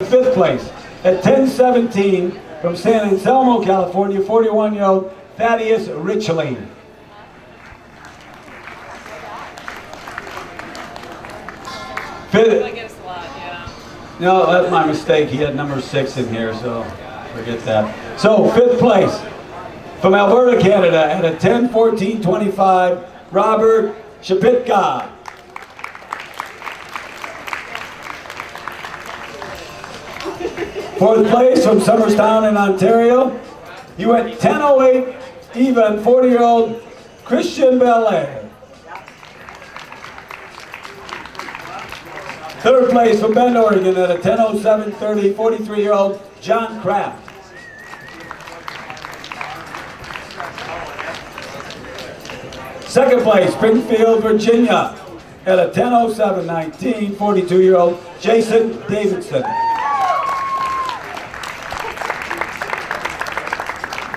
fifth place at 10:17 from San Anselmo, California, 41-year-old Thaddeus Richley. Fifth, no, that's my mistake. He had number 6 in here, so forget that. So, fifth place from Alberta, Canada, at a 10:14.25, Robert Shapitka. Fourth place from Somerstown in Ontario, he went 10:08 even, 40-year-old Christian Bellet. Third place from Bend, Oregon, at a 10:07.30, 43-year-old John Kraft. Second place, Springfield, Virginia, at a 10:07.19, 42-year-old Jason Davidson.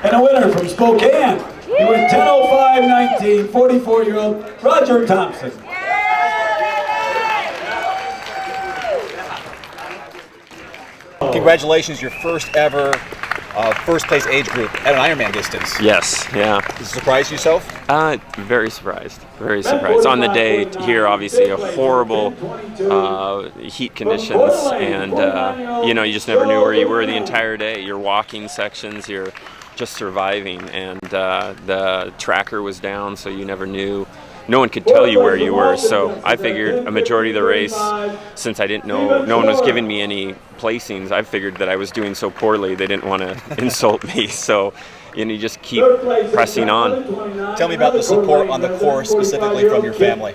And a winner from Spokane, he went 10:05.19, 44-year-old Roger Thompson. Congratulations, your first ever first place age group at an Ironman distance. Yes, yeah. Did it surprise yourself? Very surprised. Very surprised. On the day here, obviously, a horrible heat conditions, and you know, you just never knew where you were the entire day. You're walking sections, you're just surviving, and the tracker was down, so you never knew. No one could tell you where you were, so I figured a majority of the race, since I didn't know, no one was giving me any placings, I figured that I was doing so poorly they didn't want to insult me, so you just keep pressing on. Tell me about the support on the course, specifically from your family.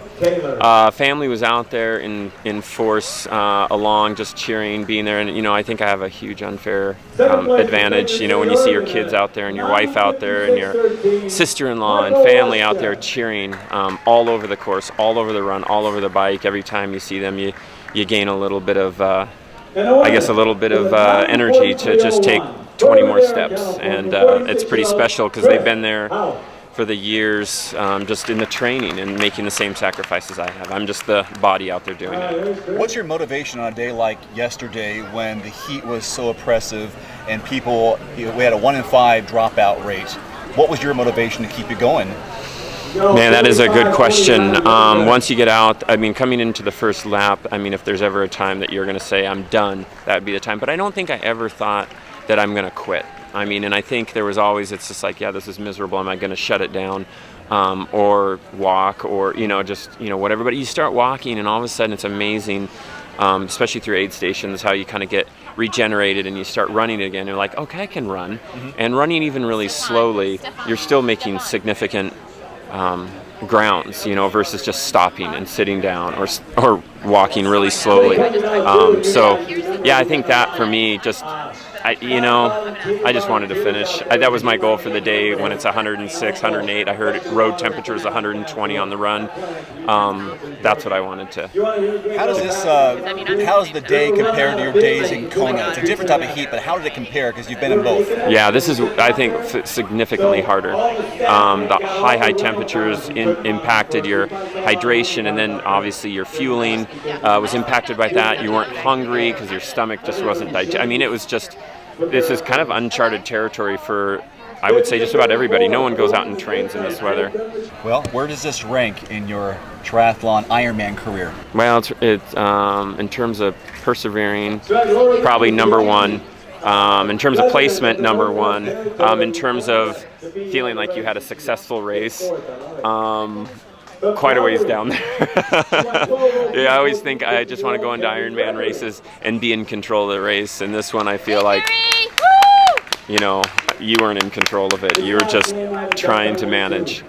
Family was out there in force, along, just cheering, being there, and you know, I think I have a huge unfair advantage. You know, when you see your kids out there and your wife out there and your sister-in-law and family out there cheering all over the course, all over the run, all over the bike. Every time you see them, you gain a little bit of, I guess, a little bit of energy to just take 20 more steps, and it's pretty special because they've been there for the years, just in the training and making the same sacrifices I have. I'm just the body out there doing it. What's your motivation on a day like yesterday when the heat was so oppressive and people, we had a 1 in 5 dropout rate? What was your motivation to keep you going? Man, that is a good question. Once you get out, I mean, coming into the first lap, I mean, if there's ever a time that you're going to say, I'm done, that would be the time. But I don't think I ever thought that I'm going to quit. I mean, and I think there was always, it's just like, yeah, this is miserable. Am I going to shut it down or walk or, you know, just, you know, whatever. But you start walking and all of a sudden it's amazing, especially through aid stations, how you kind of get regenerated and you start running again. You're like, okay, I can run. And running even really slowly, you're still making significant grounds, you know, versus just stopping and sitting down or walking really slowly. So, yeah, I think that for me just, I just wanted to finish. That was my goal for the day when it's 106, 108. I heard road temperatures 120 on the run. That's what I wanted to. How does this, how does the day compare to your days in Kona? It's a different type of heat, but how did it compare? Because you've been in both. Yeah, this is, I think, significantly harder. The high temperatures impacted your hydration, and then obviously your fueling was impacted by that. You weren't hungry because your stomach just wasn't digested. I mean, it was just, this is kind of uncharted territory for, I would say, just about everybody. No one goes out and trains in this weather. Well, where does this rank in your triathlon Ironman career? Well, it's in terms of persevering, probably number one. In terms of placement, number one. In terms of feeling like you had a successful race, quite a ways down there. Yeah, I always think I just want to go into Ironman races and be in control of the race. And this one, I feel like, you know, you weren't in control of it. You were just trying to manage.